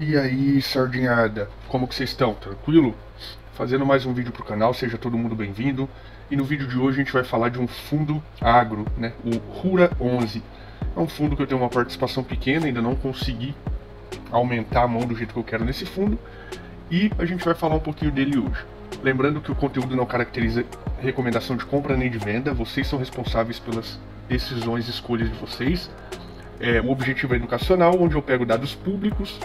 E aí, sardinhada, como que vocês estão? Tranquilo? Fazendo mais um vídeo pro canal, seja todo mundo bem-vindo. E no vídeo de hoje a gente vai falar de um fundo agro, né? O Rura 11. É um fundo que eu tenho uma participação pequena, ainda não consegui aumentar a mão do jeito que eu quero nesse fundo. E a gente vai falar um pouquinho dele hoje. Lembrando que o conteúdo não caracteriza recomendação de compra nem de venda, vocês são responsáveis pelas decisões e escolhas de vocês. O objetivo é educacional, onde eu pego dados públicos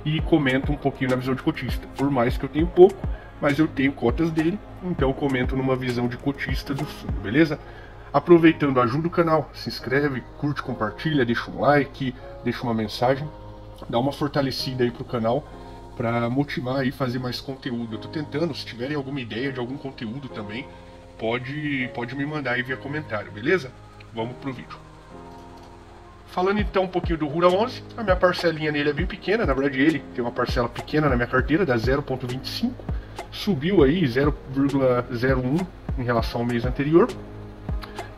e comento um pouquinho na visão de cotista. Por mais que eu tenho pouco, mas eu tenho cotas dele, então eu comento numa visão de cotista do fundo, beleza? Aproveitando, ajuda o canal, se inscreve, curte, compartilha, deixa um like, deixa uma mensagem, dá uma fortalecida aí pro canal para motivar aí fazer mais conteúdo. Eu tô tentando, se tiverem alguma ideia de algum conteúdo também, pode me mandar aí via comentário, beleza? Vamos pro vídeo. Falando então um pouquinho do Rura 11, a minha parcelinha nele é bem pequena, na verdade ele tem uma parcela pequena na minha carteira, da 0,25, subiu aí 0,01 em relação ao mês anterior.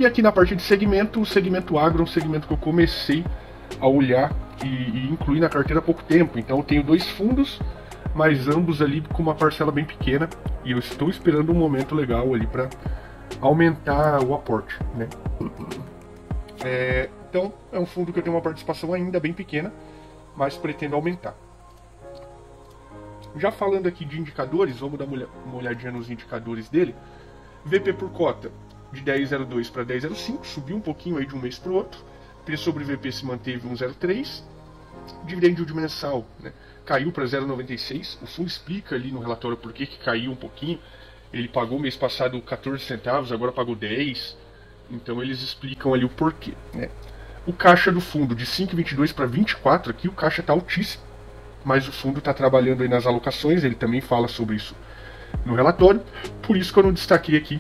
E aqui na parte de segmento, o segmento agro é um segmento que eu comecei a olhar e incluir na carteira há pouco tempo. Então eu tenho dois fundos, mas ambos ali com uma parcela bem pequena, e eu estou esperando um momento legal ali para aumentar o aporte, né? Então, é um fundo que eu tenho uma participação ainda bem pequena, mas pretendo aumentar. Já falando aqui de indicadores, vamos dar uma olhadinha nos indicadores dele. VP por cota de 10,02 para 10,05, subiu um pouquinho aí de um mês para o outro. P sobre VP se manteve 1,03. Dividend yield mensal, né, caiu para 0,96. O fundo explica ali no relatório por que caiu um pouquinho. Ele pagou mês passado 14 centavos, agora pagou 10. Então eles explicam ali o porquê, né? O caixa do fundo de 5,22 para 24, aqui o caixa está altíssimo, mas o fundo está trabalhando aí nas alocações, ele também fala sobre isso no relatório, por isso que eu não destaquei aqui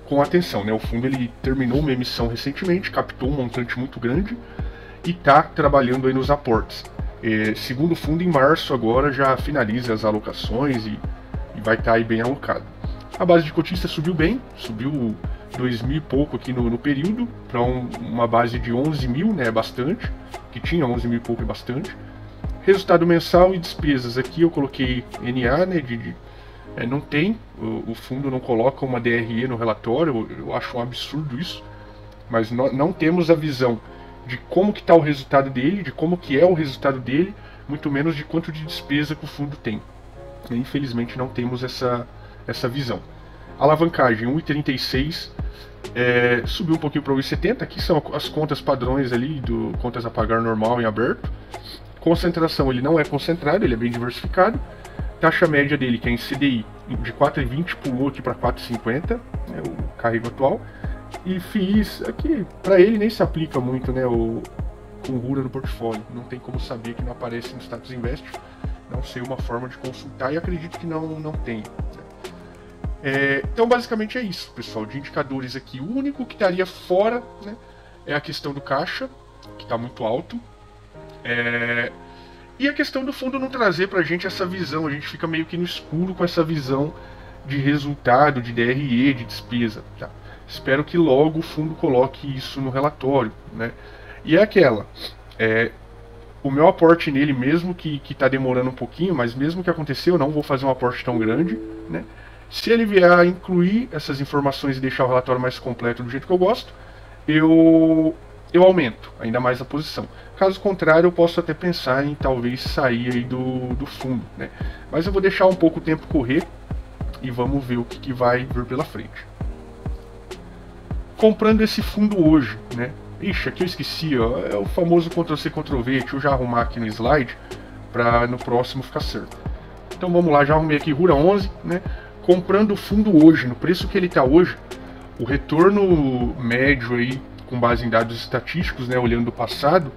com atenção, né? O fundo ele terminou uma emissão recentemente, captou um montante muito grande e está trabalhando aí nos aportes. Segundo o fundo, em março agora já finaliza as alocações e vai estar aí bem alocado. A base de cotista subiu bem, subiu 2.000 e pouco aqui no período, para uma base de 11 mil, né, bastante, que tinha 11 mil e pouco, é bastante. Resultado mensal e despesas, aqui eu coloquei NA, né, não tem, o fundo não coloca uma DRE no relatório, eu acho um absurdo isso, mas não temos a visão de como que está o resultado dele, de como que é o resultado dele, muito menos de quanto de despesa que o fundo tem. E, infelizmente não temos essa visão. Alavancagem 1,36, subiu um pouquinho para 1,70. Aqui são as contas padrões ali, contas a pagar normal em aberto. Concentração, ele não é concentrado, ele é bem diversificado. Taxa média dele, que é em CDI, de 4,20 pulou aqui para 4,50, né, o carrego atual. E FIIs, aqui para ele nem se aplica muito, né, com Rura no portfólio. Não tem como saber que não aparece no Status Invest. Não sei uma forma de consultar e acredito que não tem. Então basicamente é isso, pessoal, de indicadores aqui. O único que estaria fora, né, é a questão do caixa, que está muito alto, e a questão do fundo não trazer para a gente essa visão. A gente fica meio que no escuro com essa visão de resultado, de DRE, de despesa, tá? Espero que logo o fundo coloque isso no relatório, né? E é aquela, o meu aporte nele, mesmo que está demorando um pouquinho, mas mesmo que aconteceu, eu não vou fazer um aporte tão grande, né? Se ele vier a incluir essas informações e deixar o relatório mais completo do jeito que eu gosto, eu aumento ainda mais a posição. Caso contrário, eu posso até pensar em talvez sair aí do fundo, né? Mas eu vou deixar um pouco o tempo correr e vamos ver o que vai vir pela frente. Comprando esse fundo hoje, né? Ixi, aqui eu esqueci, ó, é o famoso Ctrl+C, Ctrl+V. Deixa eu já arrumar aqui no slide para no próximo ficar certo. Então vamos lá, já arrumei aqui Rura 11, né? Comprando o fundo hoje, no preço que ele está hoje, o retorno médio aí, com base em dados estatísticos, né, olhando o passado,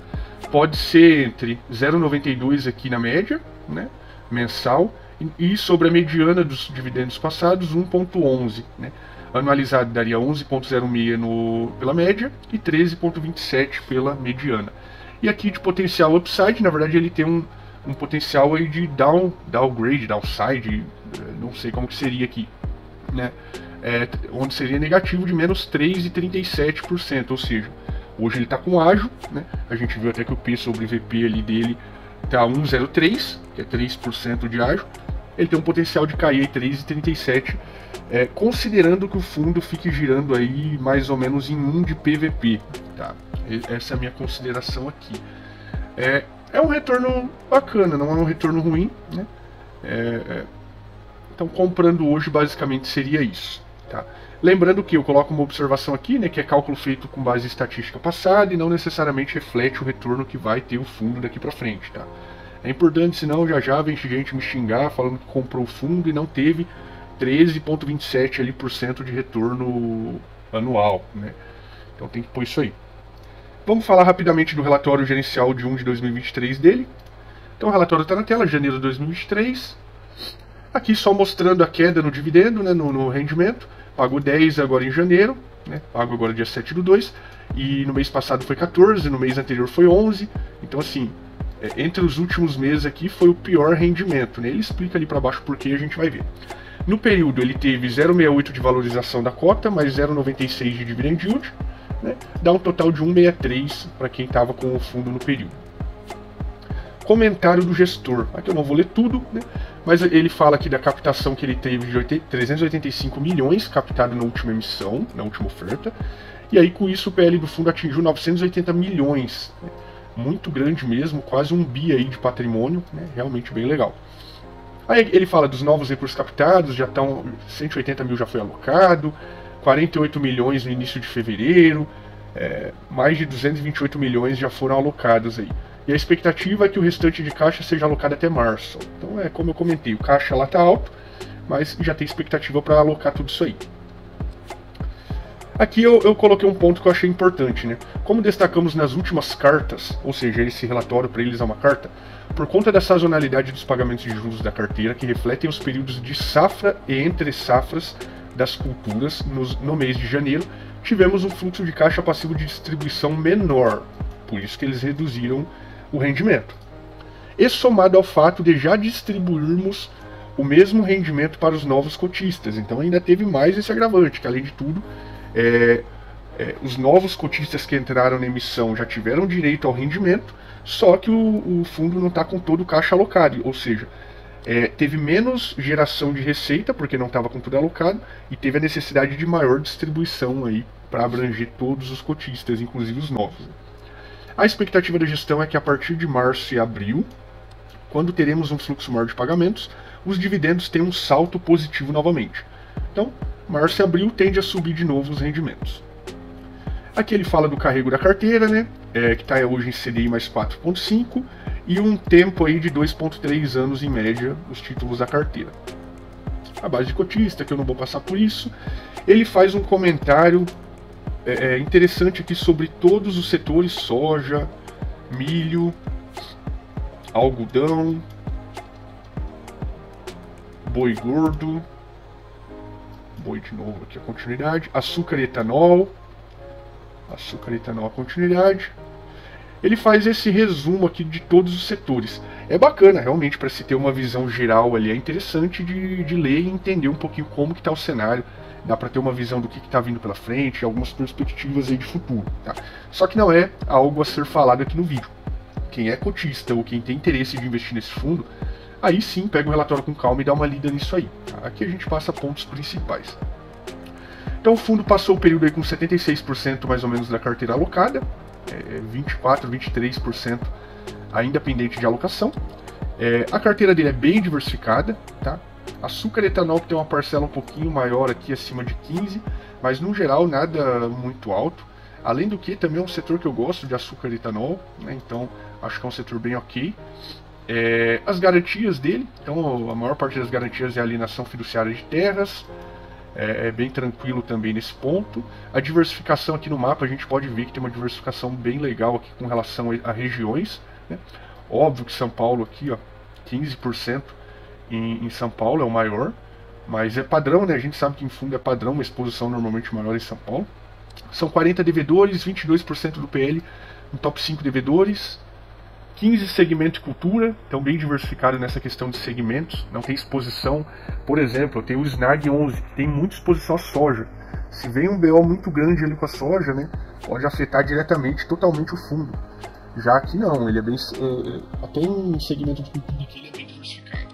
pode ser entre 0,92 aqui na média, né, mensal, e sobre a mediana dos dividendos passados, 1,11, né. Anualizado daria 11,06 pela média e 13,27 pela mediana. E aqui de potencial upside, na verdade ele tem um potencial aí de downgrade, downside, não sei como que seria aqui, né? Onde seria negativo de menos 3,37%, ou seja, hoje ele está com ágio, né? A gente viu até que o P sobre VP ali dele está 1,03, que é 3% de ágio. Ele tem um potencial de cair 3,37, considerando que o fundo fique girando aí mais ou menos em 1 de PVP, tá? Essa é a minha consideração aqui. É um retorno bacana, não é um retorno ruim, né? Então, comprando hoje, basicamente seria isso, tá? Lembrando que eu coloco uma observação aqui, né, que é cálculo feito com base em estatística passada e não necessariamente reflete o retorno que vai ter o fundo daqui para frente, tá? É importante, senão já vem gente me xingar falando que comprou o fundo e não teve 13,27% ali de retorno anual, né? Então tem que pôr isso aí. Vamos falar rapidamente do relatório gerencial de 1 de 2023 dele. Então o relatório está na tela, janeiro de 2023. Aqui só mostrando a queda no dividendo, né, no rendimento. Pagou 10 agora em janeiro, né, pago agora dia 7/2. E no mês passado foi 14, no mês anterior foi 11. Então assim, entre os últimos meses aqui foi o pior rendimento, né? Ele explica ali para baixo porque a gente vai ver. No período ele teve 0,68 de valorização da cota, mais 0,96 de dividend yield, né? Dá um total de 1,63 para quem estava com o fundo no período. Comentário do gestor. Aqui eu não vou ler tudo, né? Mas ele fala aqui da captação que ele teve de 385 milhões captado na última emissão, na última oferta. E aí com isso o PL do fundo atingiu 980 milhões, né? Muito grande mesmo, quase 1 bi aí de patrimônio, né? Realmente bem legal. Aí ele fala dos novos recursos captados, já estão 180 mil já foi alocado, 48 milhões no início de fevereiro, mais de 228 milhões já foram alocados aí. E a expectativa é que o restante de caixa seja alocado até março. Então como eu comentei, o caixa lá está alto, mas já tem expectativa para alocar tudo isso aí. Aqui eu coloquei um ponto que eu achei importante, né? Como destacamos nas últimas cartas, ou seja, esse relatório para eles é uma carta, por conta da sazonalidade dos pagamentos de juros da carteira, que refletem os períodos de safra e entre safras das culturas, no mês de janeiro, tivemos um fluxo de caixa passivo de distribuição menor, por isso que eles reduziram o rendimento. E somado ao fato de já distribuirmos o mesmo rendimento para os novos cotistas, então ainda teve mais esse agravante, que além de tudo, os novos cotistas que entraram na emissão já tiveram direito ao rendimento, só que o fundo não está com todo o caixa alocado, ou seja, teve menos geração de receita, porque não estava com tudo alocado, e teve a necessidade de maior distribuição aí para abranger todos os cotistas, inclusive os novos. A expectativa da gestão é que a partir de março e abril, quando teremos um fluxo maior de pagamentos, os dividendos tenham um salto positivo novamente. Então, março e abril tende a subir de novo os rendimentos. Aqui ele fala do carrego da carteira, né? Que está hoje em CDI mais 4,5 e um tempo aí de 2,3 anos em média os títulos da carteira. A base de cotista, que eu não vou passar por isso, ele faz um comentário interessante aqui sobre todos os setores: soja, milho, algodão, boi gordo, boi de novo aqui a continuidade, açúcar e etanol, a continuidade. Ele faz esse resumo aqui de todos os setores. É bacana, realmente, para se ter uma visão geral ali. É interessante de ler e entender um pouquinho como que está o cenário. Dá para ter uma visão do que está vindo pela frente, algumas perspectivas aí de futuro, tá? Só que não é algo a ser falado aqui no vídeo. Quem é cotista ou quem tem interesse de investir nesse fundo, aí sim pega o relatório com calma e dá uma lida nisso aí, tá? Aqui a gente passa pontos principais. Então o fundo passou o período aí com 76% mais ou menos da carteira alocada, 24, 23% ainda pendente de alocação. A carteira dele é bem diversificada, tá? Açúcar e etanol que tem uma parcela um pouquinho maior aqui, acima de 15%, mas no geral nada muito alto. Além do que também é um setor que eu gosto de açúcar e etanol, né? Então acho que é um setor bem ok. As garantias dele, então a maior parte das garantias é a alienação fiduciária de terras. É bem tranquilo também nesse ponto. A diversificação aqui no mapa, a gente pode ver que tem uma diversificação bem legal aqui com relação a regiões, né? Óbvio que São Paulo aqui, ó, 15% em São Paulo é o maior, mas é padrão, né? A gente sabe que em fundo é padrão, uma exposição normalmente maior em São Paulo. São 40 devedores, 22% do PL no top 5 devedores, 15 segmento de cultura, então bem diversificado nessa questão de segmentos, não tem exposição. Por exemplo, eu tenho o SNAG 11, que tem muita exposição à soja. Se vem um BO muito grande ali com a soja, né, pode afetar diretamente, totalmente o fundo. Já aqui não, ele é bem, até em segmento de cultura aqui ele é bem diversificado.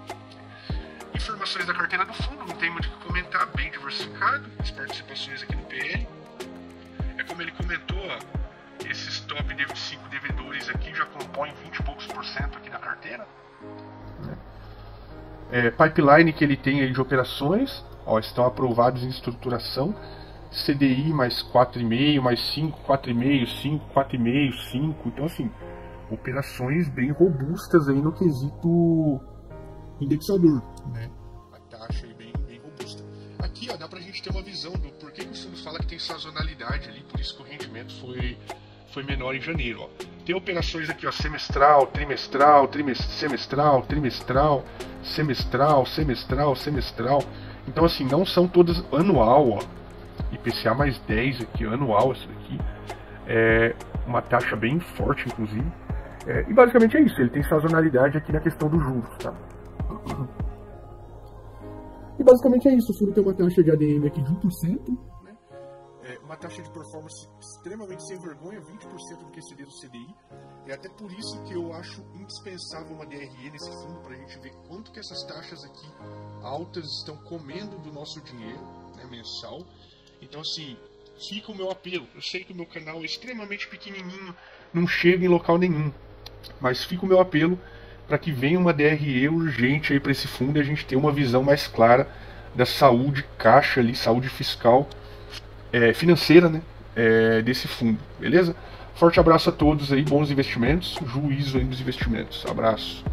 Informações da carteira do fundo, não tem muito o que comentar, bem diversificado, as participações aqui no PL. É como ele comentou, ó, esses top 5 devedores aqui já compõem 20 e poucos % aqui da carteira. Pipeline que ele tem aí de operações, ó, estão aprovados em estruturação, CDI mais 4,5, mais 5, 4,5, 5, 4,5, 5. Então, assim, operações bem robustas aí no quesito indexador, né? A taxa aí bem robusta. Aqui, ó, dá pra gente ter uma visão do porquê que o fundo fala que tem sazonalidade ali, por isso que o rendimento foi menor em janeiro, ó. Tem operações aqui, ó, semestral, trimestral, semestral, trimestral, semestral. Então, assim, não são todas anual, ó. IPCA mais 10 aqui, anual, essa daqui. É uma taxa bem forte, inclusive. E basicamente é isso, ele tem sazonalidade aqui na questão dos juros, tá? E basicamente é isso, o fundo tem uma taxa de ADM aqui de 1%, né? Uma taxa de performance extremamente sem vergonha, 20% do que exceder do CDI. É até por isso que eu acho indispensável uma DRE nesse fundo, para a gente ver quanto que essas taxas aqui altas estão comendo do nosso dinheiro, né, mensal. Então, assim, fica o meu apelo. Eu sei que o meu canal é extremamente pequenininho, não chega em local nenhum, mas fica o meu apelo para que venha uma DRE urgente aí para esse fundo e a gente tenha uma visão mais clara da saúde caixa ali, saúde fiscal, financeira, né, desse fundo, beleza? Forte abraço a todos aí, bons investimentos, juízo aí nos investimentos. Abraço.